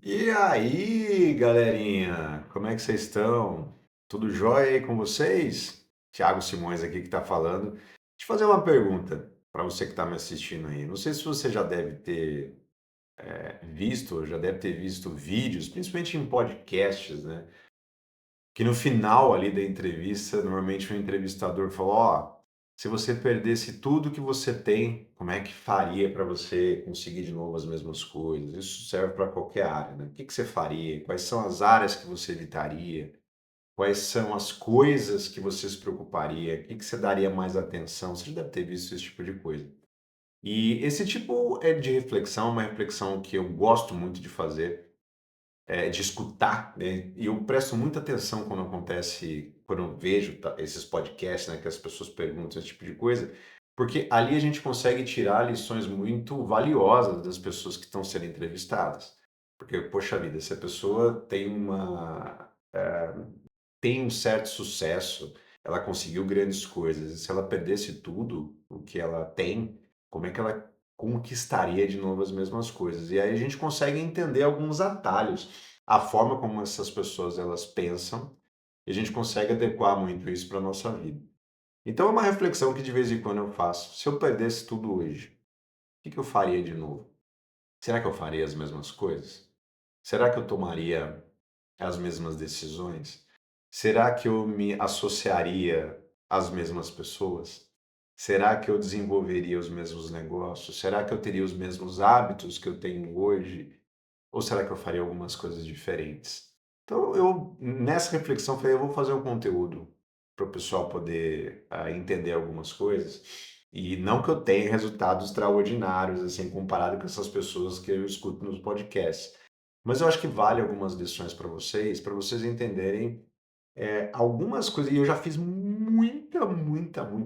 E aí, galerinha? Como é que vocês estão? Tudo jóia aí com vocês? Tiago Simões aqui que está falando. Deixa eu te fazer uma pergunta para você que está me assistindo aí. Não sei se você já deve ter visto, já deve ter visto vídeos, principalmente em podcasts, né? Que no final ali da entrevista, normalmente o entrevistador falou: Ó, se você perdesse tudo que você tem, como é que faria para você conseguir de novo as mesmas coisas? Isso serve para qualquer área, né? O que que você faria? Quais são as áreas que você evitaria? Quais são as coisas que você se preocuparia? O que que você daria mais atenção? Você já deve ter visto esse tipo de coisa. E esse tipo de reflexão, é uma reflexão que eu gosto muito de fazer, de escutar, né? E eu presto muita atenção quando acontece, quando eu vejo esses podcasts, né, que as pessoas perguntam esse tipo de coisa, porque ali a gente consegue tirar lições muito valiosas das pessoas que estão sendo entrevistadas. Porque, poxa vida, se a pessoa tem um certo sucesso, ela conseguiu grandes coisas, e se ela perdesse tudo o que ela tem, como é que ela conquistaria de novo as mesmas coisas? E aí a gente consegue entender alguns atalhos, a forma como essas pessoas elas pensam, e a gente consegue adequar muito isso para a nossa vida. Então é uma reflexão que de vez em quando eu faço. Se eu perdesse tudo hoje, o que que eu faria de novo? Será que eu faria as mesmas coisas? Será que eu tomaria as mesmas decisões? Será que eu me associaria às mesmas pessoas? Será que eu desenvolveria os mesmos negócios? Será que eu teria os mesmos hábitos que eu tenho hoje? Ou será que eu faria algumas coisas diferentes? Então, eu, nessa reflexão, falei, eu vou fazer um conteúdo para o pessoal poder entender algumas coisas. E não que eu tenha resultados extraordinários, assim, comparado com essas pessoas que eu escuto nos podcasts. Mas eu acho que vale algumas lições para vocês entenderem algumas coisas. E eu já fiz muita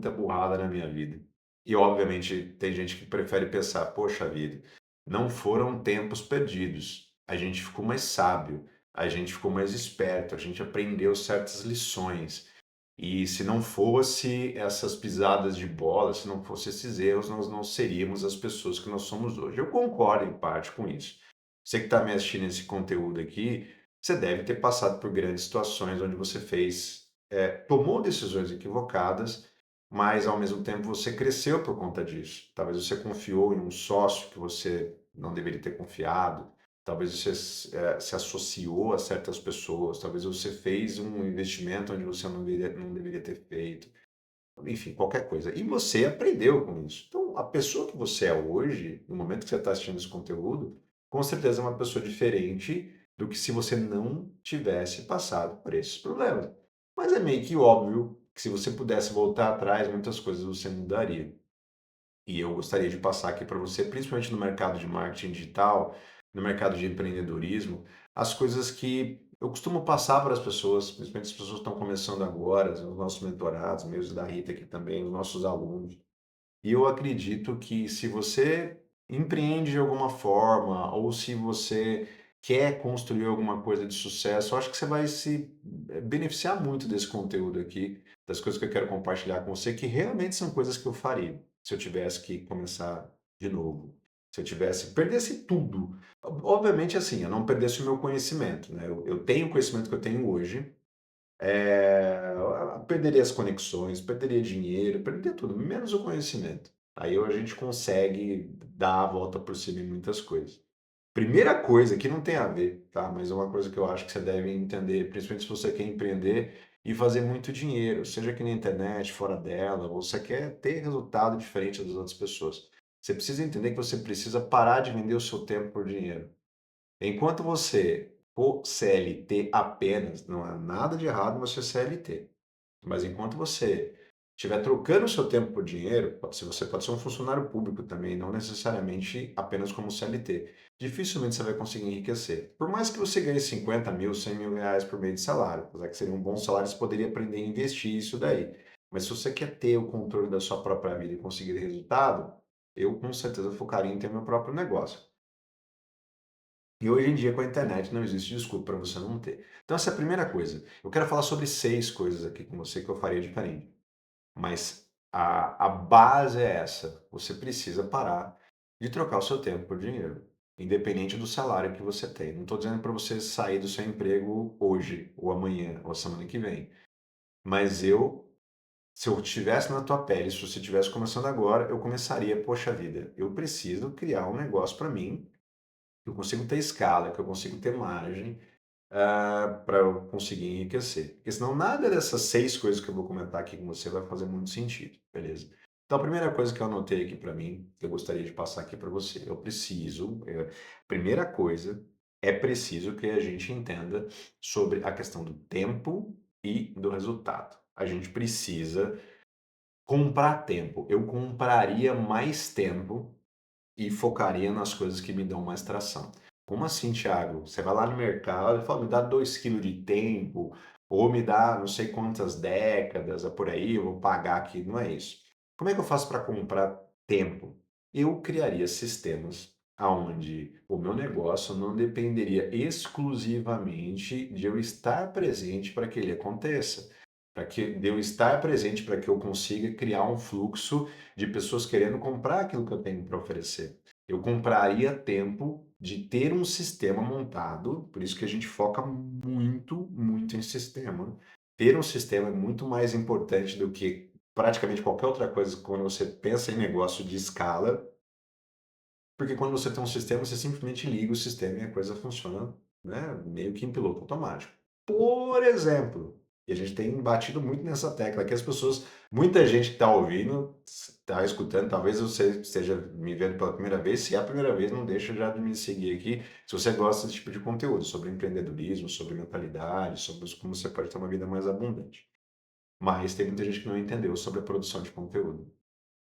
burrada na minha vida. E obviamente tem gente que prefere pensar, poxa vida, não foram tempos perdidos. A gente ficou mais sábio, a gente ficou mais esperto, a gente aprendeu certas lições. E se não fosse essas pisadas de bola, se não fosse esses erros, nós não seríamos as pessoas que nós somos hoje. Eu concordo em parte com isso. Você que está me assistindo esse conteúdo aqui, você deve ter passado por grandes situações onde você tomou decisões equivocadas, mas ao mesmo tempo você cresceu por conta disso. Talvez você confiou em um sócio que você não deveria ter confiado, talvez você se associou a certas pessoas, talvez você fez um investimento onde você não deveria ter feito, enfim, qualquer coisa. E você aprendeu com isso. Então, a pessoa que você é hoje, no momento que você está assistindo esse conteúdo, com certeza é uma pessoa diferente do que se você não tivesse passado por esses problemas. Mas é meio que óbvio que se você pudesse voltar atrás, muitas coisas você mudaria. E eu gostaria de passar aqui para você, principalmente no mercado de marketing digital, no mercado de empreendedorismo, as coisas que eu costumo passar para as pessoas, principalmente as pessoas que estão começando agora, os nossos mentorados, meus e da Rita aqui também, os nossos alunos. E eu acredito que se você empreende de alguma forma, ou se você quer construir alguma coisa de sucesso, eu acho que você vai se beneficiar muito desse conteúdo aqui, das coisas que eu quero compartilhar com você, que realmente são coisas que eu faria se eu tivesse que começar de novo. Se eu tivesse, perdesse tudo. Obviamente, assim, eu não perdesse o meu conhecimento, né? Eu tenho o conhecimento que eu tenho hoje, perderia as conexões, perderia dinheiro, perderia tudo, menos o conhecimento. Aí a gente consegue dar a volta por cima em muitas coisas. Primeira coisa que não tem a ver, tá? Mas é uma coisa que eu acho que você deve entender, principalmente se você quer empreender e fazer muito dinheiro, seja aqui na internet, fora dela, ou você quer ter resultado diferente das outras pessoas. Você precisa entender que você precisa parar de vender o seu tempo por dinheiro. Enquanto você for CLT apenas, não há nada de errado em você ser CLT. Mas enquanto você estiver trocando o seu tempo por dinheiro, você pode ser um funcionário público também, não necessariamente apenas como CLT. Dificilmente você vai conseguir enriquecer. Por mais que você ganhe 50 mil, 100 mil reais por mês de salário, apesar que seria um bom salário, você poderia aprender a investir isso daí. Mas se você quer ter o controle da sua própria vida e conseguir resultado, eu com certeza focaria em ter meu próprio negócio. E hoje em dia, com a internet, não existe desculpa para você não ter. Então, essa é a primeira coisa. Eu quero falar sobre 6 coisas aqui com você que eu faria diferente. Mas a base é essa. Você precisa parar de trocar o seu tempo por dinheiro. independente do salário que você tem. Não estou dizendo para você sair do seu emprego hoje, ou amanhã, ou semana que vem. Mas se eu estivesse na tua pele, se você estivesse começando agora, eu começaria, poxa vida, eu preciso criar um negócio para mim, que eu consigo ter escala, que eu consigo ter margem, para eu conseguir enriquecer. Porque senão nada dessas 6 coisas que eu vou comentar aqui com você vai fazer muito sentido, beleza? Então a primeira coisa que eu anotei aqui para mim, que eu gostaria de passar aqui para você, primeira coisa, é preciso que a gente entenda sobre a questão do tempo e do resultado. A gente precisa comprar tempo. Eu compraria mais tempo e focaria nas coisas que me dão mais tração. Como assim, Thiago? Você vai lá no mercado e fala, me dá 2 quilos de tempo, ou me dá não sei quantas décadas, é por aí, eu vou pagar aqui. Não é isso. Como é que eu faço para comprar tempo? Eu criaria sistemas onde o meu negócio não dependeria exclusivamente de eu estar presente para que ele aconteça. Para que de eu estar presente para que eu consiga criar um fluxo de pessoas querendo comprar aquilo que eu tenho para oferecer. Eu compraria tempo de ter um sistema montado, por isso que a gente foca muito, muito em sistema. Ter um sistema é muito mais importante do que praticamente qualquer outra coisa quando você pensa em negócio de escala, porque quando você tem um sistema, você simplesmente liga o sistema e a coisa funciona, né, meio que em piloto automático. Por exemplo, e a gente tem batido muito nessa tecla, que as pessoas, muita gente que está ouvindo, está escutando, talvez você esteja me vendo pela primeira vez, se é a primeira vez, não deixa já de me seguir aqui, se você gosta desse tipo de conteúdo, sobre empreendedorismo, sobre mentalidade, sobre como você pode ter uma vida mais abundante. Mas tem muita gente que não entendeu sobre a produção de conteúdo.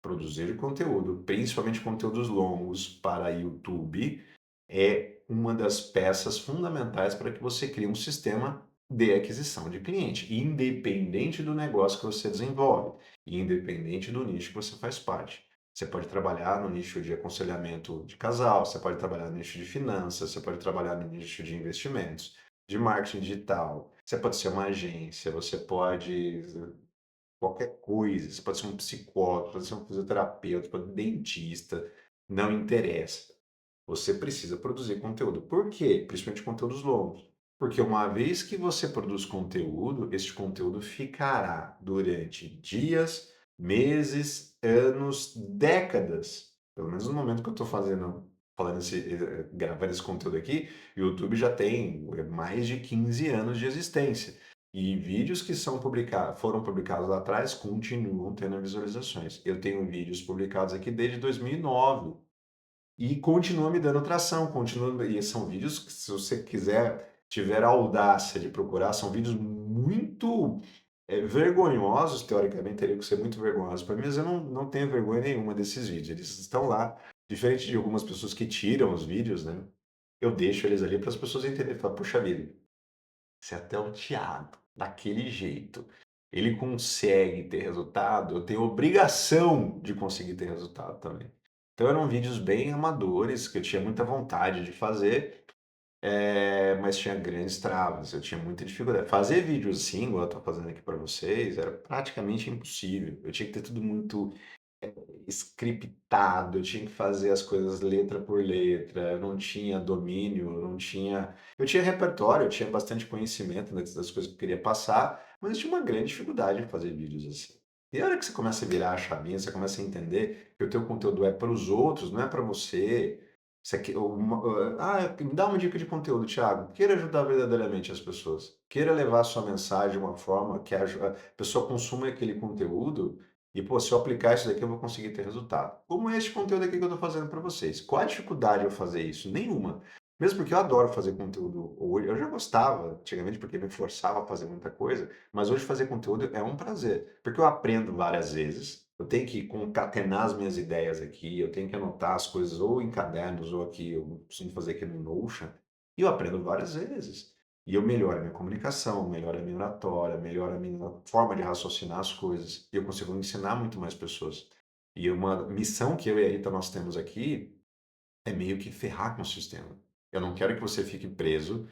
Produzir conteúdo, principalmente conteúdos longos para YouTube, é uma das peças fundamentais para que você crie um sistema de aquisição de cliente, independente do negócio que você desenvolve, independente do nicho que você faz parte. Você pode trabalhar no nicho de aconselhamento de casal, você pode trabalhar no nicho de finanças, você pode trabalhar no nicho de investimentos, de marketing digital, você pode ser uma agência, você pode qualquer coisa. Você pode ser um psicólogo, pode ser um fisioterapeuta, pode ser um dentista, não interessa. Você precisa produzir conteúdo. Por quê? Principalmente conteúdos longos. Porque uma vez que você produz conteúdo, este conteúdo ficará durante dias, meses, anos, décadas. Pelo menos no momento que eu estou gravando esse conteúdo aqui, o YouTube já tem mais de 15 anos de existência. E vídeos que foram publicados lá atrás continuam tendo visualizações. Eu tenho vídeos publicados aqui desde 2009 e continua me dando tração, continua, e são vídeos que, se você tiver a audácia de procurar, são vídeos muito vergonhosos, teoricamente, teriam que ser muito vergonhosos para mim, mas eu não tenho vergonha nenhuma desses vídeos. Eles estão lá, diferente de algumas pessoas que tiram os vídeos, né? Eu deixo eles ali para as pessoas entenderem, falar, puxa vida, se até o Thiago, daquele jeito, ele consegue ter resultado, eu tenho obrigação de conseguir ter resultado também. Então eram vídeos bem amadores, que eu tinha muita vontade de fazer, mas tinha grandes travas, eu tinha muita dificuldade. Fazer vídeo assim, igual eu estou fazendo aqui para vocês, era praticamente impossível. Eu tinha que ter tudo muito scriptado, eu tinha que fazer as coisas letra por letra, eu não tinha domínio, não tinha. Eu tinha repertório, eu tinha bastante conhecimento das coisas que eu queria passar, mas eu tinha uma grande dificuldade em fazer vídeos assim. E a hora que você começa a virar a chavinha, você começa a entender que o teu conteúdo é para os outros, não é para você. Me dá uma dica de conteúdo, Thiago. Queira ajudar verdadeiramente as pessoas. Queira levar a sua mensagem de uma forma que a pessoa consuma aquele conteúdo e, pô, se eu aplicar isso daqui, eu vou conseguir ter resultado. Como é este conteúdo aqui que eu estou fazendo para vocês. Qual a dificuldade de eu fazer isso? Nenhuma. Mesmo porque eu adoro fazer conteúdo hoje. Eu já gostava antigamente porque me forçava a fazer muita coisa, mas hoje fazer conteúdo é um prazer, porque eu aprendo várias vezes. Eu tenho que concatenar as minhas ideias aqui, eu tenho que anotar as coisas ou em cadernos ou aqui, eu preciso fazer aqui no Notion, e eu aprendo várias vezes. E eu melhoro a minha comunicação, melhoro a minha oratória, melhoro a minha forma de raciocinar as coisas. E eu consigo ensinar muito mais pessoas. E uma missão que eu e a Rita nós temos aqui é meio que ferrar com o sistema. Eu não quero que você fique preso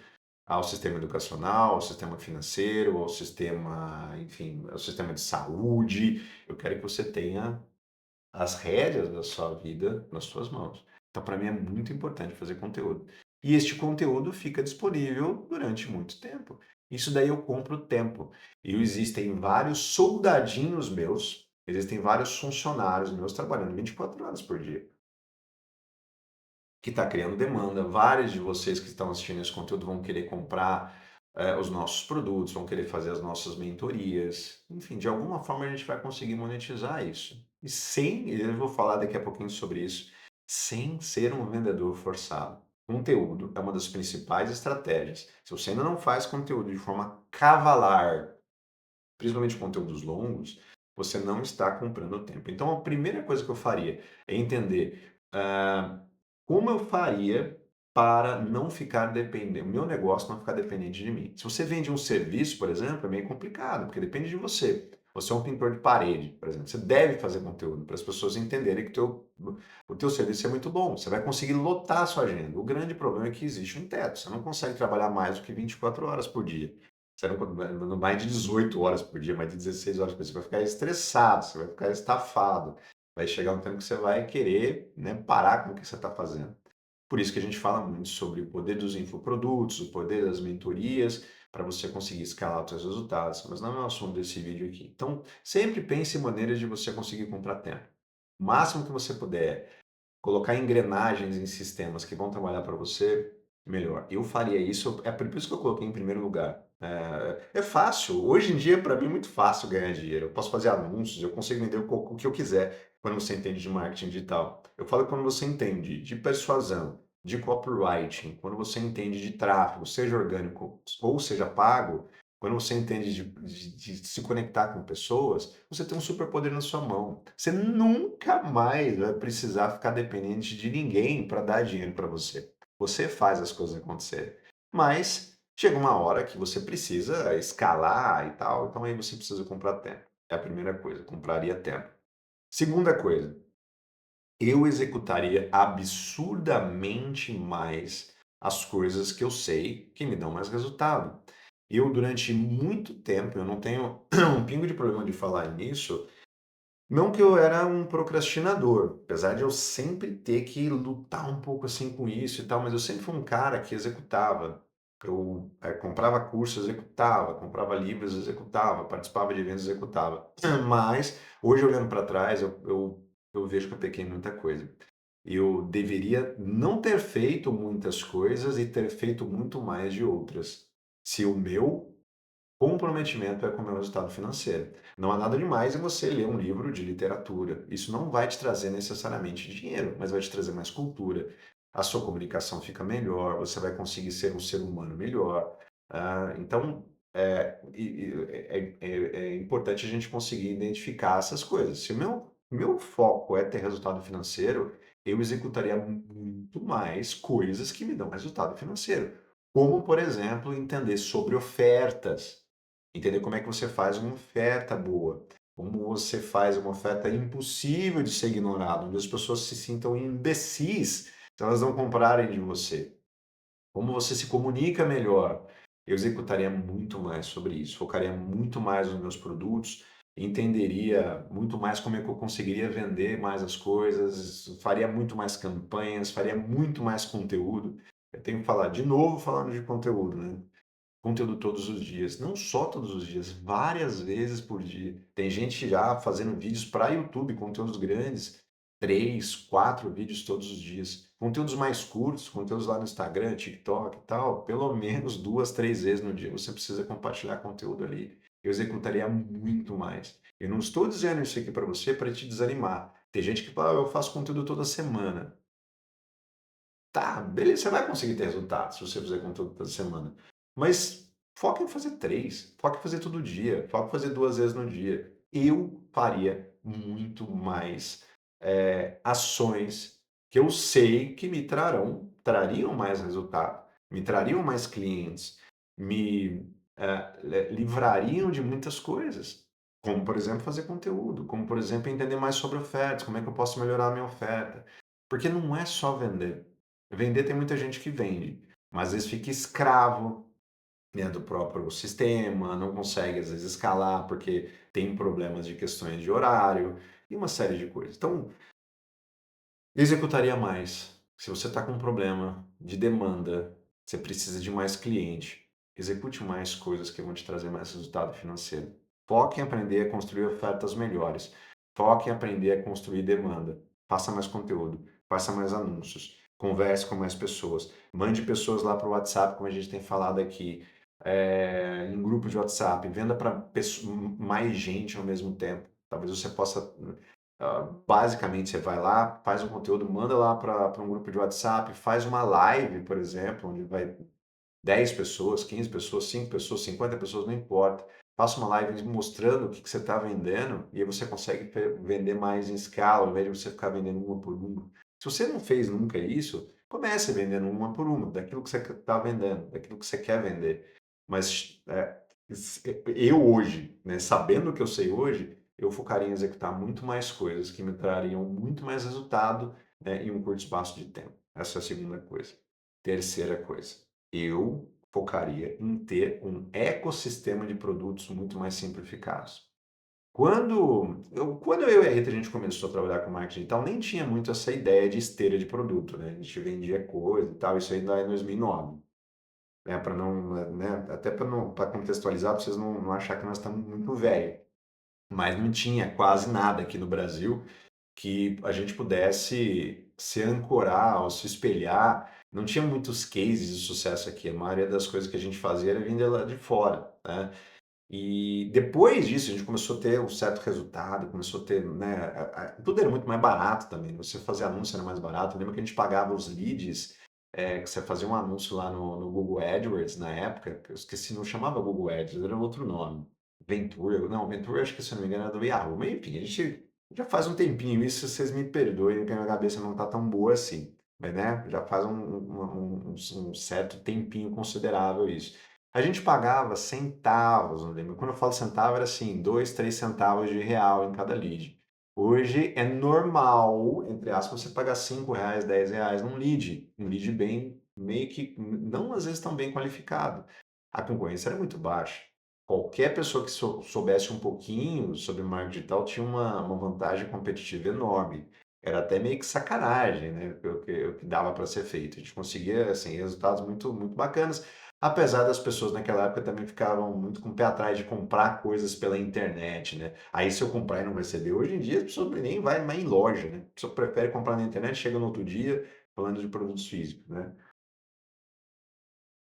ao sistema educacional, ao sistema financeiro, ao sistema, enfim, ao sistema de saúde. Eu quero que você tenha as rédeas da sua vida nas suas mãos. Então, para mim é muito importante fazer conteúdo. E este conteúdo fica disponível durante muito tempo. Isso daí eu compro tempo. E existem vários soldadinhos meus, existem vários funcionários meus trabalhando 24 horas por dia, que está criando demanda. Vários de vocês que estão assistindo esse conteúdo vão querer comprar os nossos produtos, vão querer fazer as nossas mentorias. Enfim, de alguma forma a gente vai conseguir monetizar isso. E sem, eu vou falar daqui a pouquinho sobre isso, sem ser um vendedor forçado. Conteúdo é uma das principais estratégias. Se você ainda não faz conteúdo de forma cavalar, principalmente conteúdos longos, você não está comprando tempo. Então, a primeira coisa que eu faria é entender como eu faria para não ficar dependente, o meu negócio não ficar dependente de mim. Se você vende um serviço, por exemplo, é meio complicado, porque depende de você. Você é um pintor de parede, por exemplo. Você deve fazer conteúdo para as pessoas entenderem que o teu serviço é muito bom. Você vai conseguir lotar a sua agenda. O grande problema é que existe um teto. Você não consegue trabalhar mais do que 24 horas por dia. Você não mais de 18 horas por dia, mais de 16 horas por dia. Você vai ficar estressado, você vai ficar estafado. Vai chegar um tempo que você vai querer, né, parar com o que você está fazendo. Por isso que a gente fala muito sobre o poder dos infoprodutos, o poder das mentorias, para você conseguir escalar os seus resultados, mas não é o assunto desse vídeo aqui. Então, sempre pense em maneiras de você conseguir comprar tempo. O máximo que você puder colocar engrenagens em sistemas que vão trabalhar para você, melhor. Eu faria isso, é por isso que eu coloquei em primeiro lugar. É fácil, hoje em dia para mim é muito fácil ganhar dinheiro. Eu posso fazer anúncios, eu consigo vender o que eu quiser quando você entende de marketing digital. Eu falo quando você entende de persuasão, de copywriting, quando você entende de tráfego, seja orgânico ou seja pago, quando você entende de se conectar com pessoas, você tem um superpoder na sua mão. Você nunca mais vai precisar ficar dependente de ninguém para dar dinheiro para você. Você faz as coisas acontecerem. Mas chega uma hora que você precisa escalar e tal, então aí você precisa comprar tempo. É a primeira coisa, compraria tempo. Segunda coisa, eu executaria absurdamente mais as coisas que eu sei que me dão mais resultado. Eu, durante muito tempo, eu não tenho um pingo de problema de falar nisso, não que eu era um procrastinador, apesar de eu sempre ter que lutar um pouco assim com isso e tal, mas eu sempre fui um cara que executava. Eu comprava curso, executava, comprava livros, executava, participava de eventos, executava. Mas hoje, olhando para trás, eu vejo que eu pequei em muita coisa. Eu deveria não ter feito muitas coisas e ter feito muito mais de outras. Se o meu comprometimento é com o meu resultado financeiro. Não há nada demais em você ler um livro de literatura. Isso não vai te trazer necessariamente dinheiro, mas vai te trazer mais cultura. A sua comunicação fica melhor, você vai conseguir ser um ser humano melhor. Então, é importante a gente conseguir identificar essas coisas. Se o meu foco é ter resultado financeiro, eu executaria muito mais coisas que me dão resultado financeiro. Como, por exemplo, entender sobre ofertas. Entender como é que você faz uma oferta boa, como você faz uma oferta impossível de ser ignorada, onde as pessoas se sintam imbecis se elas não comprarem de você. Como você se comunica melhor. Eu executaria muito mais sobre isso, focaria muito mais nos meus produtos, entenderia muito mais como é que eu conseguiria vender mais as coisas, faria muito mais campanhas, faria muito mais conteúdo. Eu tenho que falar de novo falando de conteúdo, né? Conteúdo todos os dias, não só todos os dias, várias vezes por dia. Tem gente já fazendo vídeos para YouTube, conteúdos grandes, 3, 4 vídeos todos os dias. Conteúdos mais curtos, conteúdos lá no Instagram, TikTok e tal, pelo menos 2, 3 vezes no dia você precisa compartilhar conteúdo ali. Eu executaria muito mais. Eu não estou dizendo isso aqui para você para te desanimar. Tem gente que fala, "Ah, eu faço conteúdo toda semana." Tá, beleza, você vai conseguir ter resultado se você fizer conteúdo toda semana. Mas foca em fazer 3, foca em fazer todo dia, foca em fazer 2 vezes no dia. Eu faria muito mais ações que eu sei que trariam mais resultado, me trariam mais clientes, me livrariam de muitas coisas. Como, por exemplo, fazer conteúdo, como, por exemplo, entender mais sobre ofertas, como é que eu posso melhorar a minha oferta. Porque não é só vender. Vender tem muita gente que vende, mas às vezes fica escravo, né, do próprio sistema, não consegue às vezes escalar porque tem problemas de questões de horário e uma série de coisas. Então, executaria mais. Se você está com um problema de demanda, você precisa de mais cliente, execute mais coisas que vão te trazer mais resultado financeiro. Foque em aprender a construir ofertas melhores. Foque em aprender a construir demanda. Faça mais conteúdo, faça mais anúncios, converse com mais pessoas, mande pessoas lá para o WhatsApp, como a gente tem falado aqui, em grupo de WhatsApp, venda para mais gente ao mesmo tempo. Talvez você possa basicamente, você vai lá, faz um conteúdo, manda lá para um grupo de WhatsApp, faz uma live, por exemplo, onde vai 10 pessoas, 15 pessoas, 5 pessoas, 50 pessoas, não importa. Faça uma live mostrando o que você está vendendo e aí você consegue vender mais em escala, ao invés de você ficar vendendo uma por uma. Se você não fez nunca isso, comece vendendo uma por uma, daquilo que você está vendendo, daquilo que você quer vender. Mas eu hoje, né, sabendo o que eu sei hoje, eu focaria em executar muito mais coisas que me trariam muito mais resultado, né, em um curto espaço de tempo. Essa é a segunda coisa. Terceira coisa, eu focaria em ter um ecossistema de produtos muito mais simplificados. Quando eu e a Rita a gente começou a trabalhar com marketing digital, nem tinha muito essa ideia de esteira de produto, né? A gente vendia coisa e tal, isso ainda é em 2009, né? Para não, né? Até para contextualizar, para vocês não achar que nós estamos muito velho, mas não tinha quase nada aqui no Brasil que a gente pudesse se ancorar ou se espelhar. Não tinha muitos cases de sucesso aqui, a maioria das coisas que a gente fazia era vinda lá de fora, né? E depois disso a gente começou a ter um certo resultado, começou a ter, né, tudo era muito mais barato também, você fazer anúncio era mais barato. Eu lembro que a gente pagava os leads, que você fazia um anúncio lá no Google AdWords na época, que eu esqueci, não chamava Google Ads, era outro nome. Ventura, não, Ventura acho que se eu não me engano era do Yahoo, mas enfim, a gente já faz um tempinho isso, vocês me perdoem, que a minha cabeça não tá tão boa assim, mas né, já faz um certo tempinho considerável isso. A gente pagava centavos, não lembro. Quando eu falo centavo, era assim, 2, 3 centavos de real em cada lead. Hoje é normal, entre aspas, você pagar 5 reais, 10 reais num lead. Um lead bem, meio que, não às vezes tão bem qualificado. A concorrência era muito baixa. Qualquer pessoa que soubesse um pouquinho sobre marketing digital tinha uma vantagem competitiva enorme. Era até meio que sacanagem, né? O que dava para ser feito. A gente conseguia, assim, resultados muito, muito bacanas. Apesar das pessoas naquela época também ficavam muito com o pé atrás de comprar coisas pela internet, né? Aí se eu comprar e não receber, hoje em dia as pessoas nem vai mais em loja, né? A pessoa prefere comprar na internet, chega no outro dia, falando de produtos físicos, né?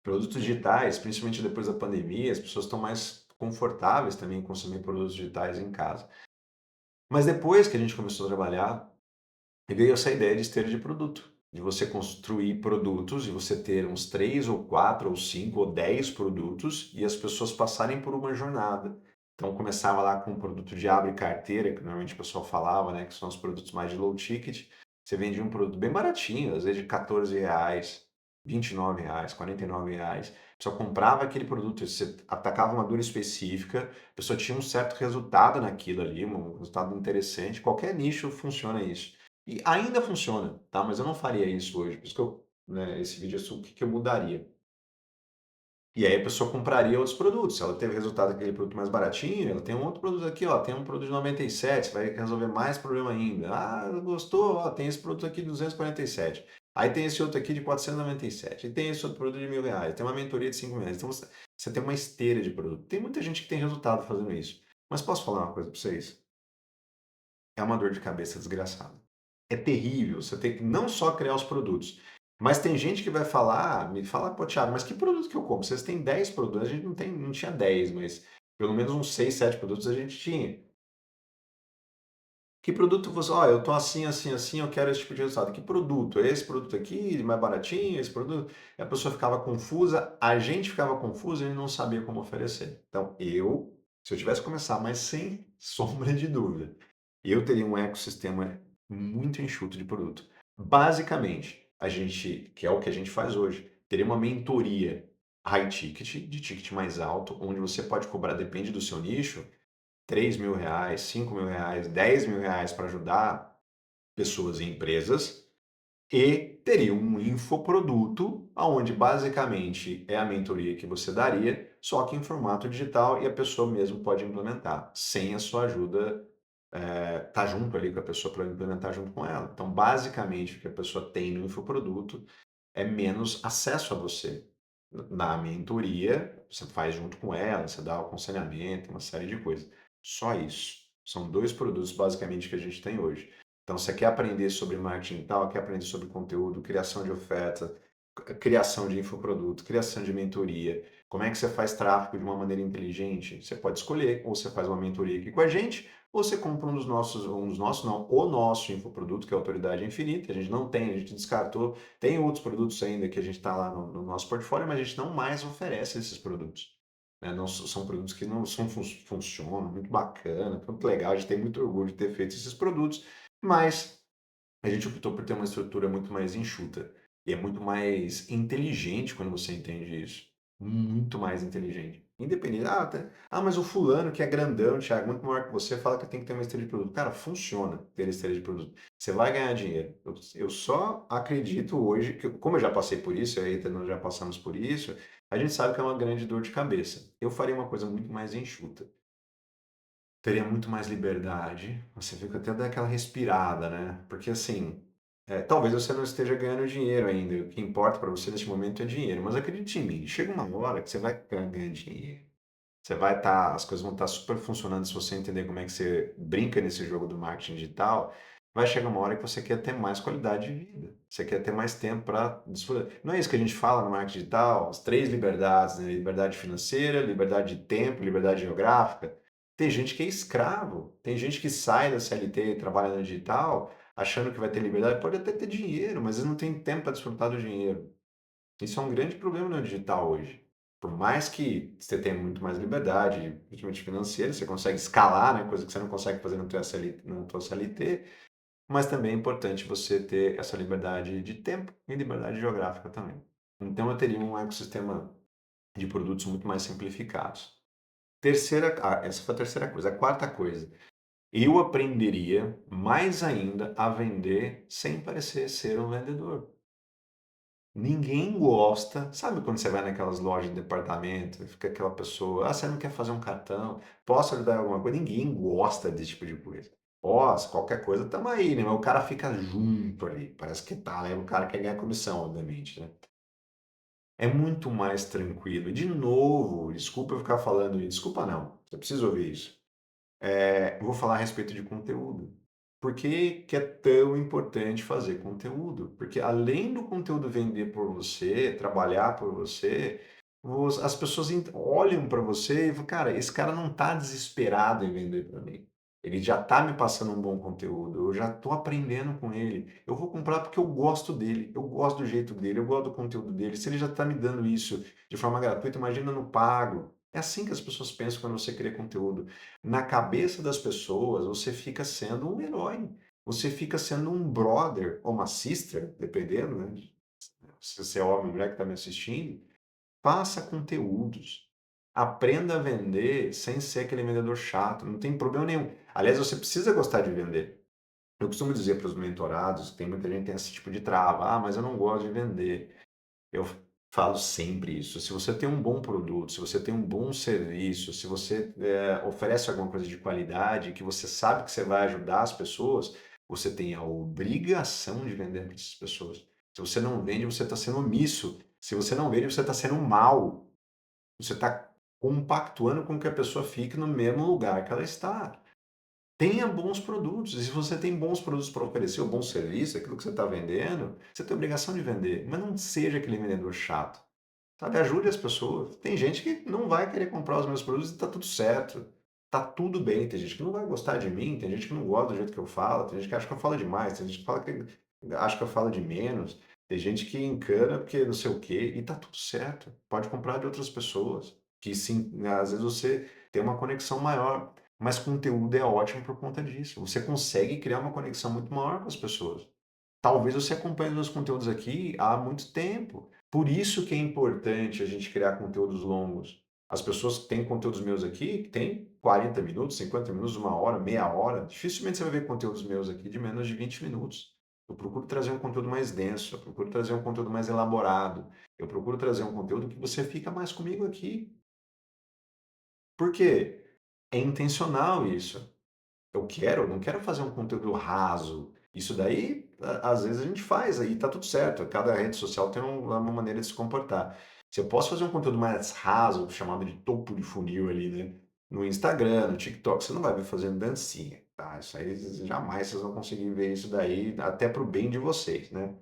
Produtos digitais, principalmente depois da pandemia, as pessoas estão mais confortáveis também em consumir produtos digitais em casa. Mas depois que a gente começou a trabalhar, veio essa ideia de esteira de produto, de você construir produtos e você ter uns 3 ou 4 ou 5 ou 10 produtos e as pessoas passarem por uma jornada. Então começava lá com um produto de abre carteira, que normalmente o pessoal falava, né, que são os produtos mais de low ticket. Você vendia um produto bem baratinho, às vezes de R$ 14, R$ 29, R$ 49. A pessoa comprava aquele produto, você atacava uma dor específica, a pessoa tinha um certo resultado naquilo ali, um resultado interessante. Qualquer nicho funciona isso. E ainda funciona, tá? Mas eu não faria isso hoje. Por isso que né, esse vídeo é sobre o que eu mudaria. E aí a pessoa compraria outros produtos. Se ela teve resultado daquele produto mais baratinho, ela tem um outro produto aqui, ó, tem um produto de 97, vai resolver mais problema ainda. Ah, gostou? Ó, tem esse produto aqui de 247. Aí tem esse outro aqui de 497. E tem esse outro produto de R$ 1.000. Tem uma mentoria de R$ 5.000. Então você tem uma esteira de produto. Tem muita gente que tem resultado fazendo isso. Mas posso falar uma coisa para vocês? É uma dor de cabeça desgraçada. É terrível. Você tem que não só criar os produtos, mas tem gente que vai falar, me fala, pô, Thiago, mas que produto que eu compro? Vocês têm 10 produtos, a gente não tinha 10, mas pelo menos uns 6, 7 produtos a gente tinha. Que produto você, ó, eu tô assim, assim, assim, eu quero esse tipo de resultado. Que produto? É esse produto aqui, mais baratinho, esse produto? E a pessoa ficava confusa, a gente ficava confuso e não sabia como oferecer. Então, se eu tivesse que começar, mas sem sombra de dúvida, eu teria um ecossistema muito enxuto de produto. Basicamente, a gente, que é o que a gente faz hoje, teria uma mentoria high ticket, de ticket mais alto, onde você pode cobrar, depende do seu nicho, R$ 3.000, R$ 5.000, R$ 10.000 para ajudar pessoas e empresas, e teria um infoproduto, onde basicamente é a mentoria que você daria, só que em formato digital e a pessoa mesmo pode implementar, sem a sua ajuda Tá junto ali com a pessoa para implementar junto com ela. Então, basicamente, o que a pessoa tem no infoproduto é menos acesso a você. Na mentoria, você faz junto com ela, você dá o aconselhamento, uma série de coisas. Só isso. São 2 produtos basicamente que a gente tem hoje. Então, você quer aprender sobre marketing digital, quer aprender sobre conteúdo, criação de oferta, criação de infoproduto, criação de mentoria, como é que você faz tráfego de uma maneira inteligente? Você pode escolher, ou você faz uma mentoria aqui com a gente, ou você compra um dos nossos não, o nosso infoproduto, que é a Autoridade Infinita. A gente não tem, a gente descartou. Tem outros produtos ainda que a gente está lá no nosso portfólio, mas a gente não mais oferece esses produtos. Né? Não, são produtos que não são, funcionam, muito bacana, muito legal. A gente tem muito orgulho de ter feito esses produtos, mas a gente optou por ter uma estrutura muito mais enxuta. E é muito mais inteligente quando você entende isso. Muito mais inteligente. Independente. Mas o fulano que é grandão, Thiago, muito maior que você, fala que tem que ter uma esteira de produto. Cara, funciona ter esteira de produto. Você vai ganhar dinheiro. Eu só acredito hoje, que, como eu já passei por isso, eu e a nós já passamos por isso, a gente sabe que é uma grande dor de cabeça. Eu faria uma coisa muito mais enxuta. Teria muito mais liberdade. Você fica até dar aquela respirada, né? Porque assim, talvez você não esteja ganhando dinheiro ainda. O que importa para você neste momento é dinheiro. Mas acredite em mim, chega uma hora que você vai ganhar dinheiro. Você vai estar, as coisas vão estar super funcionando se você entender como é que você brinca nesse jogo do marketing digital. Vai chegar uma hora que você quer ter mais qualidade de vida. Você quer ter mais tempo para desfrutar. Não é isso que a gente fala no marketing digital? As 3 liberdades, né? Liberdade financeira, liberdade de tempo, liberdade geográfica. Tem gente que é escravo. Tem gente que sai da CLT e trabalha no digital achando que vai ter liberdade. Pode até ter dinheiro, mas eles não têm tempo para desfrutar do dinheiro. Isso é um grande problema no digital hoje. Por mais que você tenha muito mais liberdade, principalmente financeira, você consegue escalar, né, coisa que você não consegue fazer no teu CLT, na tua CLT, mas também é importante você ter essa liberdade de tempo e liberdade geográfica também. Então eu teria um ecossistema de produtos muito mais simplificados. Essa foi a terceira coisa. A quarta coisa, eu aprenderia mais ainda a vender sem parecer ser um vendedor. Ninguém gosta. Sabe quando você vai naquelas lojas de departamento e fica aquela pessoa, você não quer fazer um cartão? Posso ajudar em alguma coisa? Ninguém gosta desse tipo de coisa. Posso, qualquer coisa, tamo aí, né? Mas o cara fica junto ali. Parece que tá, né? O cara quer ganhar comissão, obviamente, né? É muito mais tranquilo. E de novo, desculpa eu ficar falando isso. Desculpa não, você precisa ouvir isso. Eu vou falar a respeito de conteúdo. Por que que é tão importante fazer conteúdo? Porque além do conteúdo vender por você, trabalhar por você, as pessoas olham para você e falam, cara, esse cara não está desesperado em vender para mim. Ele já está me passando um bom conteúdo, eu já estou aprendendo com ele. Eu vou comprar porque eu gosto dele, eu gosto do jeito dele, eu gosto do conteúdo dele. Se ele já está me dando isso de forma gratuita, imagina no pago. É assim que as pessoas pensam quando você cria conteúdo. Na cabeça das pessoas, você fica sendo um herói. Você fica sendo um brother ou uma sister, dependendo, né? Se você é homem ou mulher que está me assistindo, faça conteúdos. Aprenda a vender sem ser aquele vendedor chato. Não tem problema nenhum. Aliás, você precisa gostar de vender. Eu costumo dizer para os mentorados, tem muita gente que tem esse tipo de trava. Mas eu não gosto de vender. Eu falo sempre isso. Se você tem um bom produto, se você tem um bom serviço, se você oferece alguma coisa de qualidade, que você sabe que você vai ajudar as pessoas, você tem a obrigação de vender para essas pessoas. Se você não vende, você está sendo omisso. Se você não vende, você está sendo mal. Você está compactuando com que a pessoa fique no mesmo lugar que ela está. Tenha bons produtos. E se você tem bons produtos para oferecer, ou bom serviço, aquilo que você está vendendo, você tem a obrigação de vender. Mas não seja aquele vendedor chato. Sabe? Ajude as pessoas. Tem gente que não vai querer comprar os meus produtos e está tudo certo. Tá tudo bem. Tem gente que não vai gostar de mim, tem gente que não gosta do jeito que eu falo, tem gente que acha que eu falo demais, tem gente que fala que acha que eu falo de menos, tem gente que encana porque não sei o quê, e tá tudo certo. Pode comprar de outras pessoas, que sim, às vezes você tem uma conexão maior, mas conteúdo é ótimo por conta disso. Você consegue criar uma conexão muito maior com as pessoas. Talvez você acompanhe meus conteúdos aqui há muito tempo. Por isso que é importante a gente criar conteúdos longos. As pessoas que têm conteúdos meus aqui, que tem 40 minutos, 50 minutos, uma hora, meia hora, dificilmente você vai ver conteúdos meus aqui de menos de 20 minutos. Eu procuro trazer um conteúdo mais denso, eu procuro trazer um conteúdo mais elaborado, eu procuro trazer um conteúdo que você fica mais comigo aqui. Por quê? É intencional isso. eu não quero fazer um conteúdo raso. Isso daí, às vezes a gente faz aí, tá tudo certo. Cada rede social tem uma maneira de se comportar. Se eu posso fazer um conteúdo mais raso, chamado de topo de funil ali, né? No Instagram, no TikTok, você não vai ver fazendo dancinha, tá? Isso aí jamais vocês vão conseguir ver isso daí, até pro bem de vocês, né?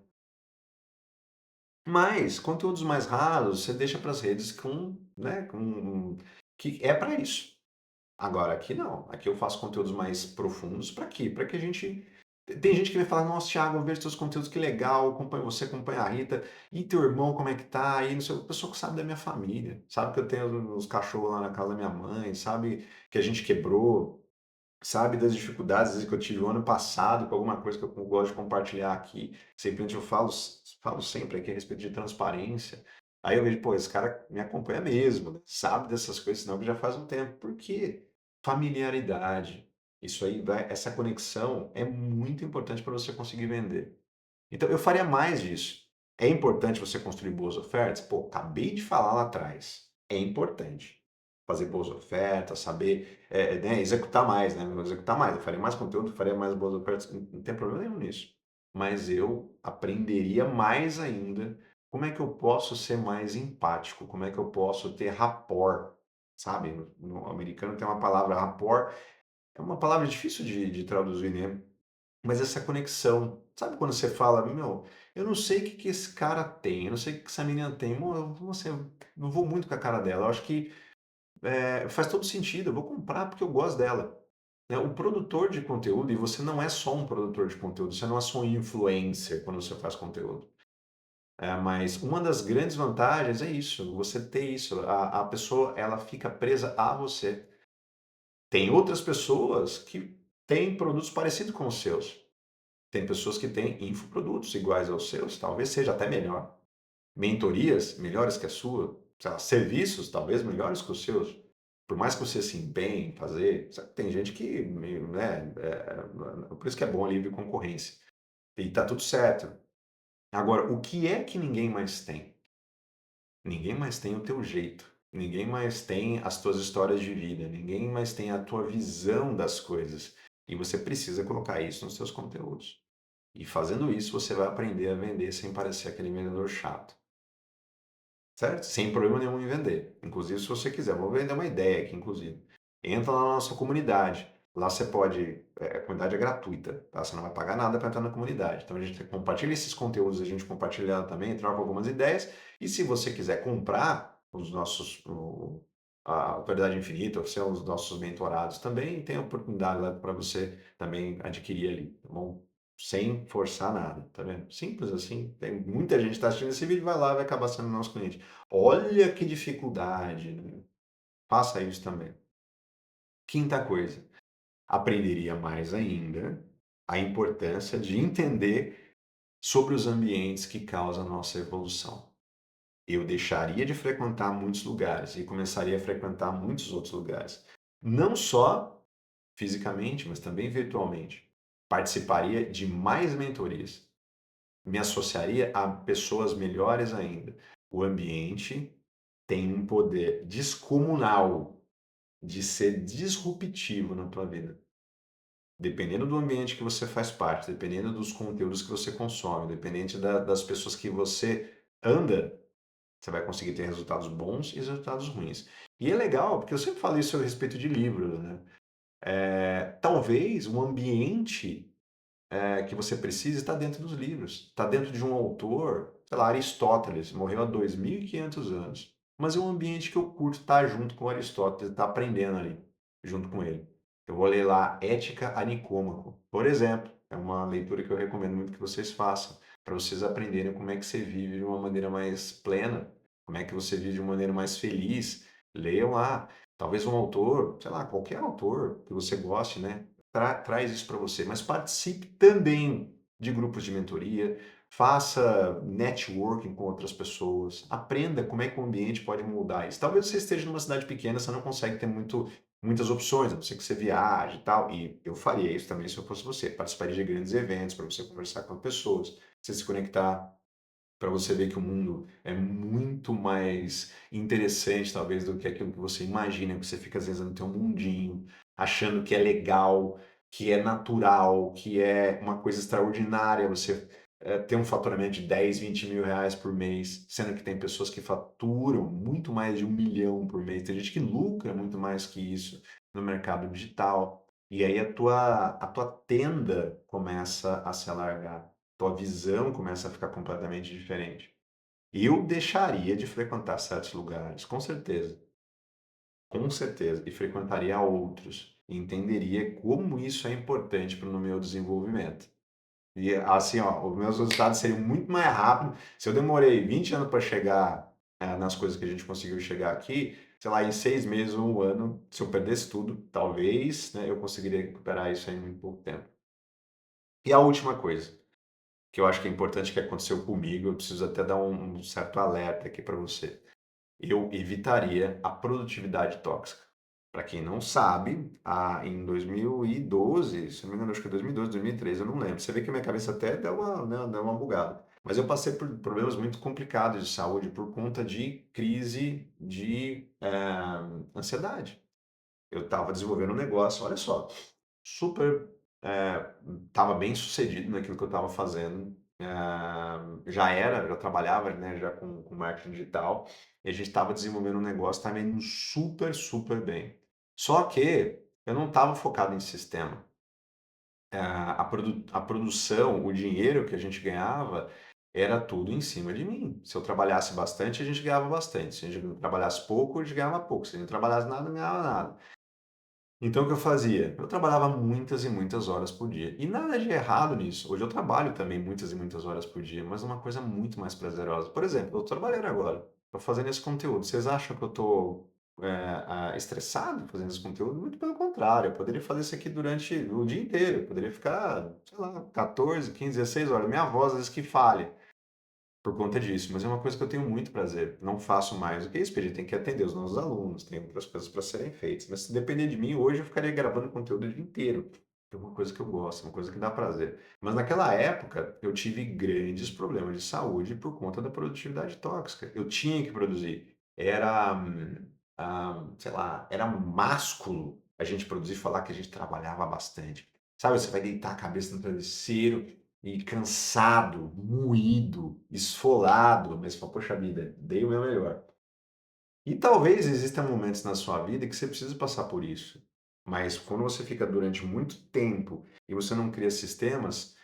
Mas conteúdos mais rasos, você deixa para as redes com, né, com que é para isso. Agora aqui não, aqui eu faço conteúdos mais profundos para quê? Para que a gente tem gente que vai falar: "Nossa, Thiago, eu vejo teus conteúdos, que legal, acompanho você, acompanho a Rita, e teu irmão como é que tá?" E não sei, o pessoal que sabe da minha família, sabe que eu tenho os cachorros lá na casa da minha mãe, sabe que a gente quebrou, sabe das dificuldades às vezes, que eu tive o ano passado com alguma coisa que eu gosto de compartilhar aqui. Simplesmente eu falo sempre aqui a respeito de transparência. Aí eu vejo, pô, esse cara me acompanha mesmo, né? Sabe dessas coisas, senão que já faz um tempo. Por quê? Familiaridade. Isso aí vai, essa conexão é muito importante para você conseguir vender. Então, eu faria mais disso. É importante você construir boas ofertas? Pô, acabei de falar lá atrás. É importante. Fazer boas ofertas, saber, né, executar mais, né? Executar mais. Eu faria mais conteúdo, faria mais boas ofertas, não tem problema nenhum nisso. Mas eu aprenderia mais ainda como é que eu posso ser mais empático, como é que eu posso ter rapport, sabe? No americano tem uma palavra rapport, é uma palavra difícil de traduzir, né? Mas essa conexão, sabe quando você fala: "Meu, eu não sei o que que esse cara tem, eu não sei o que que essa menina tem, mo eu não sei, eu não vou muito com a cara dela, eu acho que, faz todo sentido, eu vou comprar porque eu gosto dela", né. O produtor de conteúdo e você não é só um produtor de conteúdo, você não é só um influencer quando você faz conteúdo. Mas uma das grandes vantagens é isso, você ter isso, a pessoa ela fica presa a você. Tem outras pessoas que têm produtos parecidos com os seus. Tem pessoas que têm infoprodutos iguais aos seus, talvez seja até melhor. Mentorias melhores que a sua, sei lá, serviços talvez melhores que os seus. Por mais que você se empenhe em fazer, sabe, tem gente que, né, por isso que é bom a livre concorrência. E tá tudo certo. Agora, o que é que ninguém mais tem? Ninguém mais tem o teu jeito. Ninguém mais tem as tuas histórias de vida. Ninguém mais tem a tua visão das coisas. E você precisa colocar isso nos seus conteúdos. E fazendo isso, você vai aprender a vender sem parecer aquele vendedor chato, certo? Sem problema nenhum em vender. Inclusive, se você quiser, vou vender uma ideia aqui, inclusive. Entra lá na nossa comunidade. Lá você pode, a comunidade é gratuita, tá? Você não vai pagar nada para entrar na comunidade. Então a gente compartilha esses conteúdos, a gente compartilha também, troca algumas ideias. E se você quiser comprar os nossos, a Autoridade Infinita, ou ser os nossos mentorados também, tem a oportunidade lá para você também adquirir ali, tá bom? Sem forçar nada, tá vendo? Simples assim. Tem muita gente que está assistindo esse vídeo, vai lá e vai acabar sendo nosso cliente. Olha que dificuldade, né? Faça isso também. Quinta coisa, aprenderia mais ainda a importância de entender sobre os ambientes que causam a nossa evolução. Eu deixaria de frequentar muitos lugares e começaria a frequentar muitos outros lugares. Não só fisicamente, mas também virtualmente. Participaria de mais mentorias. Me associaria a pessoas melhores ainda. O ambiente tem um poder descomunal de ser disruptivo na tua vida. Dependendo do ambiente que você faz parte, dependendo dos conteúdos que você consome, dependente das pessoas que você anda, você vai conseguir ter resultados bons e resultados ruins. E é legal, porque eu sempre falo isso a respeito de livros, né? Talvez um ambiente que você precisa está dentro dos livros, está dentro de um autor, sei lá, Aristóteles, morreu há 2.500 anos. Mas é um ambiente que eu curto estar junto com Aristóteles, estar aprendendo ali, junto com ele. Eu vou ler lá Ética a Nicômaco, por exemplo. É uma leitura que eu recomendo muito que vocês façam, para vocês aprenderem como é que você vive de uma maneira mais plena, como é que você vive de uma maneira mais feliz. Leiam lá. Talvez um autor, sei lá, qualquer autor que você goste, né? Traz isso para você, mas participe também de grupos de mentoria, faça networking com outras pessoas, aprenda como é que o ambiente pode mudar isso. Talvez você esteja numa cidade pequena, você não consegue ter muitas opções, a não ser que você viaje e tal, e eu faria isso também se eu fosse você. Participaria de grandes eventos para você conversar com pessoas, você se conectar, para você ver que o mundo é muito mais interessante, talvez, do que aquilo que você imagina, que você fica às vezes no teu mundinho, achando que é legal, que é natural, que é uma coisa extraordinária, você ter um faturamento de 10, 20 mil reais por mês, sendo que tem pessoas que faturam muito mais de 1 milhão por mês, tem gente que lucra muito mais que isso no mercado digital. E aí a tua tenda começa a se alargar, tua visão começa a ficar completamente diferente. Eu deixaria de frequentar certos lugares, com certeza, e frequentaria outros, e entenderia como isso é importante para o meu desenvolvimento. E assim, ó, os meus resultados seriam muito mais rápidos. Se eu demorei 20 anos para chegar nas coisas que a gente conseguiu chegar aqui, sei lá, em 6 meses ou um ano, se eu perdesse tudo, talvez, né, eu conseguiria recuperar isso aí em muito pouco tempo. E a última coisa, que eu acho que é importante que aconteceu comigo, eu preciso até dar um certo alerta aqui para você. Eu evitaria a produtividade tóxica. Para quem não sabe, em 2012, se não me engano, acho que 2012, 2013, eu não lembro. Você vê que a minha cabeça até deu uma, né, deu uma bugada. Mas eu passei por problemas muito complicados de saúde por conta de crise de ansiedade. Eu estava desenvolvendo um negócio, olha só, super, estava bem sucedido naquilo que eu estava fazendo. Já trabalhava, né, já com marketing digital, e a gente estava desenvolvendo um negócio, estava indo super, super bem. Só que eu não estava focado em sistema. A produção, o dinheiro que a gente ganhava, era tudo em cima de mim. Se eu trabalhasse bastante, a gente ganhava bastante. Se a gente trabalhasse pouco, a gente ganhava pouco. Se a gente não trabalhasse nada, não ganhava nada. Então o que eu fazia? Eu trabalhava muitas e muitas horas por dia. E nada de errado nisso. Hoje eu trabalho também muitas e muitas horas por dia, mas é uma coisa muito mais prazerosa. Por exemplo, eu estou trabalhando agora, estou fazendo esse conteúdo. Vocês acham que eu estou estressado fazendo esse conteúdo? Muito pelo contrário, eu poderia fazer isso aqui durante o dia inteiro. Eu poderia ficar, sei lá, 14, 15, 16 horas. Minha voz às vezes que falha por conta disso, mas é uma coisa que eu tenho muito prazer. Não faço mais do que isso, porque a gente tem que atender os nossos alunos, tem outras coisas para serem feitas. Mas se depender de mim, hoje eu ficaria gravando conteúdo o dia inteiro. É uma coisa que eu gosto, é uma coisa que dá prazer. Mas naquela época, eu tive grandes problemas de saúde por conta da produtividade tóxica. Eu tinha que produzir. Sei lá, era másculo a gente produzir e falar que a gente trabalhava bastante. Sabe, você vai deitar a cabeça no travesseiro e cansado, moído, esfolado, mas fala, poxa vida, dei o meu melhor. E talvez existam momentos na sua vida que você precisa passar por isso. Mas quando você fica durante muito tempo e você não cria sistemas,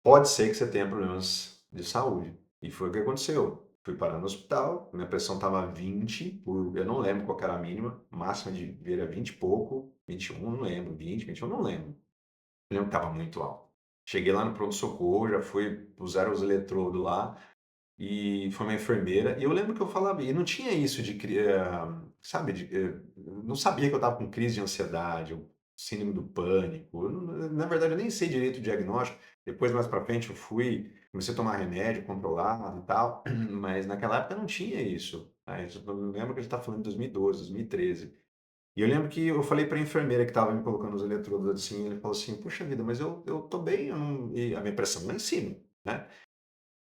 pode ser que você tenha problemas de saúde. E foi o que aconteceu. Fui parar no hospital, minha pressão estava 20, eu não lembro qual que era a mínima, máxima de ver era 20 e pouco, 21, não lembro, 20, 21, não lembro. Eu lembro que estava muito alto. Cheguei lá no pronto-socorro, já fui, puseram os eletrodos lá, e foi uma enfermeira. E eu lembro que eu falava, e não tinha isso de, sabe, não sabia que eu estava com crise de ansiedade, ou síndrome do pânico. Na verdade, eu nem sei direito o diagnóstico. Depois, mais pra frente, eu fui, comecei a tomar remédio controlado e tal, mas naquela época não tinha isso. Aí, eu lembro que a gente tá falando de 2012, 2013. E eu lembro que eu falei para a enfermeira que estava me colocando os eletrodos assim, ele falou assim, puxa vida, mas eu tô bem, e a minha pressão lá em cima, né?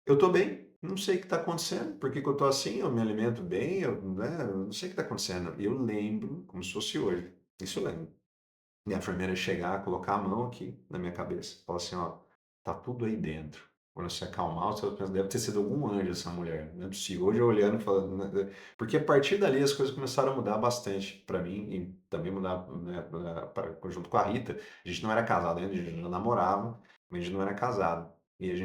Eu tô bem, não sei o que está acontecendo, por que que eu tô assim, eu me alimento bem, né, eu não sei o que está acontecendo. Eu lembro, como se fosse hoje, isso eu lembro. E a enfermeira chegar, colocar a mão aqui na minha cabeça, falar assim, ó, tá tudo aí dentro. Quando você acalmar, você pensa, deve ter sido algum anjo essa mulher, não é possível. Hoje eu olhando, falando, né, porque a partir dali as coisas começaram a mudar bastante para mim e também mudar, né, junto com a Rita. A gente não era casado ainda, a gente não namorava, mas a gente não era casado. E eu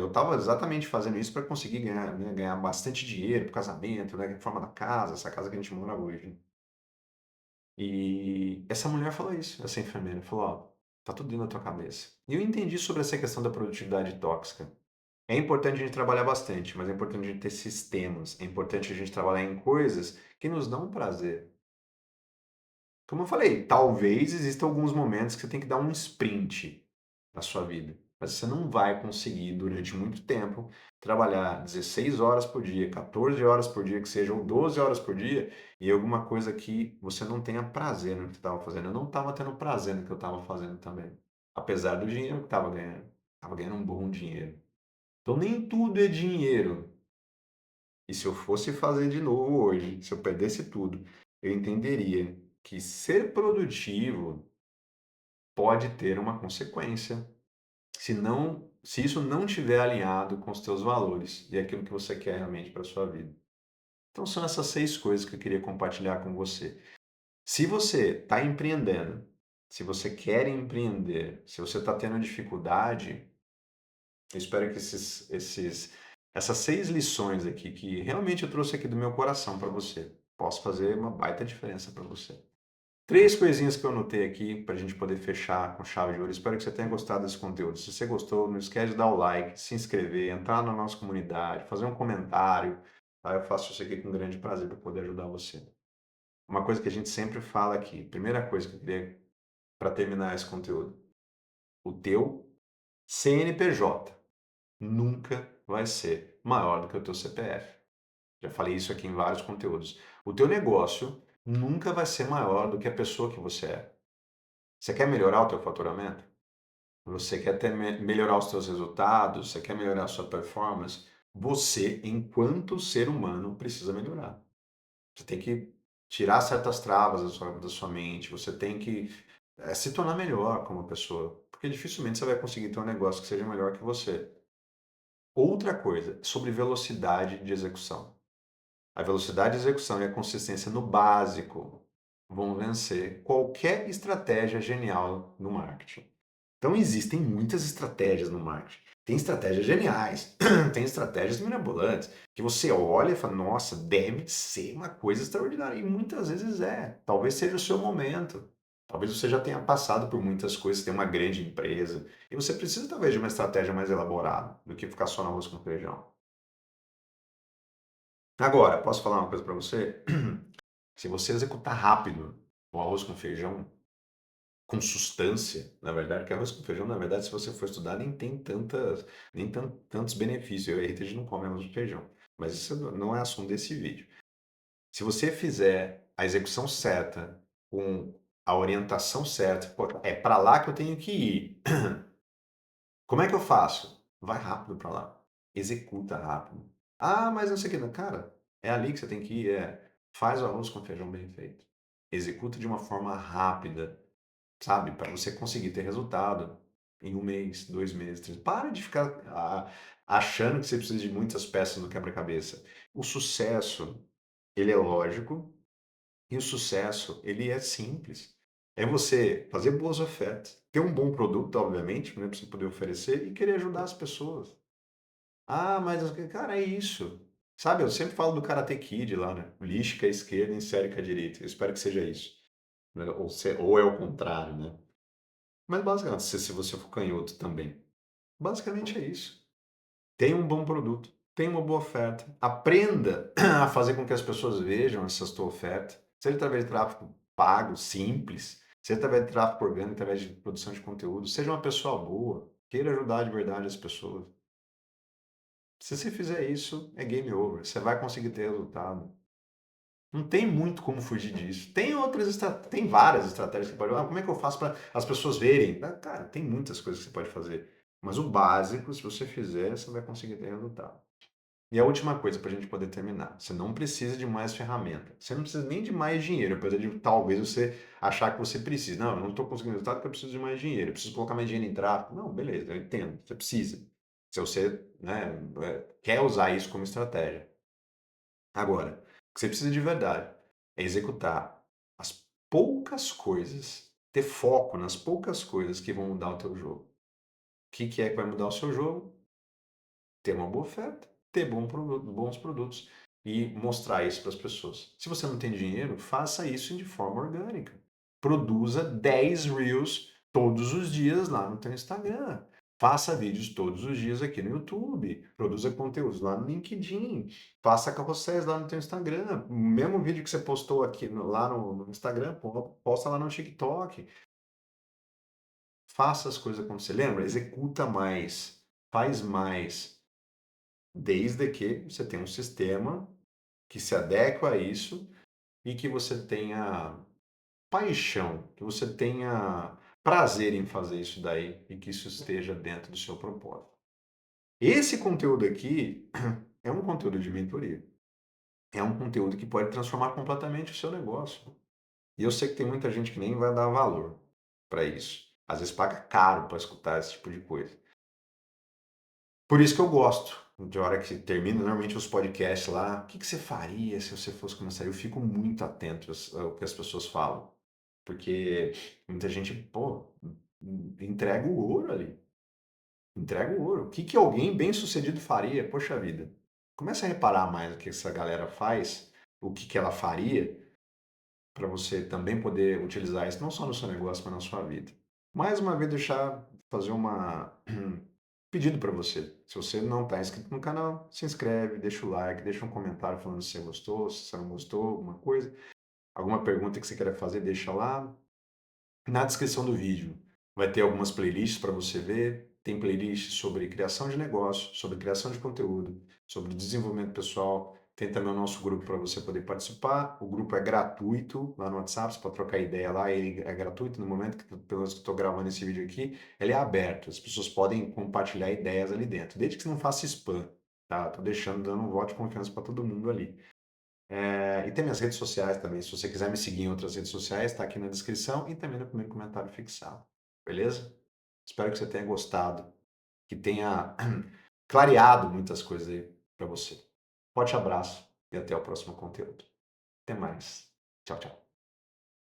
estava exatamente fazendo isso para conseguir ganhar, né, ganhar bastante dinheiro pro casamento, né, reforma da casa, essa casa que a gente mora hoje. E essa mulher falou isso, essa enfermeira, falou, ó, tá tudo dentro da tua cabeça. E eu entendi sobre essa questão da produtividade tóxica. É importante a gente trabalhar bastante, mas é importante a gente ter sistemas, é importante a gente trabalhar em coisas que nos dão prazer. Como eu falei, talvez existam alguns momentos que você tem que dar um sprint na sua vida, mas você não vai conseguir durante muito tempo trabalhar 16 horas por dia, 14 horas por dia, que sejam 12 horas por dia, e alguma coisa que você não tenha prazer no que você estava fazendo. Eu não estava tendo prazer no que eu estava fazendo também, apesar do dinheiro que estava ganhando. Estava ganhando um bom dinheiro. Então nem tudo é dinheiro. E se eu fosse fazer de novo hoje, se eu perdesse tudo, eu entenderia que ser produtivo pode ter uma consequência se isso não estiver alinhado com os teus valores e aquilo que você quer realmente para sua vida. Então são essas 6 coisas que eu queria compartilhar com você. Se você está empreendendo, se você quer empreender, se você está tendo dificuldade, eu espero que essas 6 lições aqui, que realmente eu trouxe aqui do meu coração para você, possa fazer uma baita diferença para você. 3 coisinhas que eu anotei aqui para a gente poder fechar com chave de ouro. Espero que você tenha gostado desse conteúdo. Se você gostou, não esquece de dar o like, se inscrever, entrar na nossa comunidade, fazer um comentário. Tá? Eu faço isso aqui com grande prazer para poder ajudar você. Uma coisa que a gente sempre fala aqui, primeira coisa que eu queria para terminar esse conteúdo, o teu CNPJ nunca vai ser maior do que o teu CPF. Já falei isso aqui em vários conteúdos. O teu negócio nunca vai ser maior do que a pessoa que você é. Você quer melhorar o teu faturamento? Você quer melhorar os teus resultados? Você quer melhorar a sua performance? Você, enquanto ser humano, precisa melhorar. Você tem que tirar certas travas da sua mente. Você tem que se tornar melhor como pessoa. Porque dificilmente você vai conseguir ter um negócio que seja melhor que você. Outra coisa, sobre velocidade de execução. A velocidade de execução e a consistência no básico vão vencer qualquer estratégia genial no marketing. Então existem muitas estratégias no marketing. Tem estratégias geniais, tem estratégias mirabolantes, que você olha e fala, nossa, deve ser uma coisa extraordinária. E muitas vezes é. Talvez seja o seu momento. Talvez você já tenha passado por muitas coisas, tem uma grande empresa, e você precisa talvez de uma estratégia mais elaborada do que ficar só no arroz com feijão. Agora, posso falar uma coisa para você? Se você executar rápido o arroz com feijão, com substância, na verdade, que arroz com feijão, na verdade, se você for estudar, nem tem tantos benefícios. Eu e a Rita, a gente não come arroz com feijão. Mas isso não é assunto desse vídeo. Se você fizer a execução certa, com a orientação certa, pô, é para lá que eu tenho que ir. Como é que eu faço? Vai rápido para lá. Executa rápido. Ah, mas não sei o que. Cara, é ali que você tem que ir. Faz o arroz com feijão bem feito. Executa de uma forma rápida, sabe? Para você conseguir ter resultado em 1 mês, 2 meses, 3. Para de ficar achando que você precisa de muitas peças no quebra-cabeça. O sucesso, ele é lógico, e o sucesso, ele é simples. É você fazer boas ofertas, ter um bom produto, obviamente, né, para você poder oferecer e querer ajudar as pessoas. Ah, mas, cara, é isso. Sabe, eu sempre falo do Karate Kid lá, né? Lixe com a esquerda, insere com a direita. Eu espero que seja isso. Né? Ou é o contrário, né? Mas basicamente, se você for canhoto também. Basicamente é isso. Tenha um bom produto, tenha uma boa oferta. Aprenda a fazer com que as pessoas vejam essa tua oferta. Seja através de tráfego pago, simples, seja através de tráfego orgânico, através de produção de conteúdo. Seja uma pessoa boa, queira ajudar de verdade as pessoas. Se você fizer isso, é game over. Você vai conseguir ter resultado. Não tem muito como fugir disso. Tem várias estratégias que você pode. Como é que eu faço para as pessoas verem? Cara, tem muitas coisas que você pode fazer. Mas o básico, se você fizer, você vai conseguir ter resultado. E a última coisa para a gente poder terminar: você não precisa de mais ferramenta. Você não precisa nem de mais dinheiro, apesar de talvez você achar que você precisa. Não, eu não estou conseguindo resultado porque eu preciso de mais dinheiro. Eu preciso colocar mais dinheiro em tráfego. Não, beleza, eu entendo. Você precisa. Se você, né, quer usar isso como estratégia. Agora, o que você precisa de verdade é executar as poucas coisas, ter foco nas poucas coisas que vão mudar o teu jogo. O que é que vai mudar o seu jogo? Ter uma boa oferta, ter bons produtos e mostrar isso para as pessoas. Se você não tem dinheiro, faça isso de forma orgânica. Produza 10 Reels todos os dias lá no teu Instagram. Faça vídeos todos os dias aqui no YouTube. Produza conteúdos lá no LinkedIn. Faça carrosséis lá no teu Instagram. O mesmo vídeo que você postou aqui lá no Instagram, posta lá no TikTok. Faça as coisas acontecer. Lembra? Executa mais. Faz mais. Desde que você tenha um sistema que se adequa a isso e que você tenha paixão, que você tenha prazer em fazer isso daí e que isso esteja dentro do seu propósito. Esse conteúdo aqui é um conteúdo de mentoria. É um conteúdo que pode transformar completamente o seu negócio. E eu sei que tem muita gente que nem vai dar valor para isso. Às vezes paga caro para escutar esse tipo de coisa. Por isso que eu gosto, de hora que termina normalmente os podcasts lá, o que que você faria se você fosse começar? Eu fico muito atento ao que as pessoas falam, porque muita gente, pô, entrega o ouro ali, entrega o ouro. O que que alguém bem-sucedido faria? Poxa vida. Começa a reparar mais o que essa galera faz, o que que ela faria, para você também poder utilizar isso não só no seu negócio, mas na sua vida. Mais uma vez deixar fazer uma pedido para você. Se você não está inscrito no canal, se inscreve, deixa o like, deixa um comentário falando se você gostou, se você não gostou, alguma coisa. Alguma pergunta que você queira fazer, deixa lá. Na descrição do vídeo vai ter algumas playlists para você ver. Tem playlists sobre criação de negócio, sobre criação de conteúdo, sobre desenvolvimento pessoal. Tem também o nosso grupo para você poder participar. O grupo é gratuito lá no WhatsApp, você pode trocar ideia lá, ele é gratuito. No momento que, pelo menos que eu estou gravando esse vídeo aqui, ele é aberto. As pessoas podem compartilhar ideias ali dentro, desde que você não faça spam, tá? Tô deixando, dando um voto de confiança para todo mundo ali. E tem minhas redes sociais também. Se você quiser me seguir em outras redes sociais, está aqui na descrição e também no primeiro comentário fixado. Beleza? Espero que você tenha gostado, que tenha clareado muitas coisas aí para você. Forte abraço e até o próximo conteúdo. Até mais. Tchau, tchau.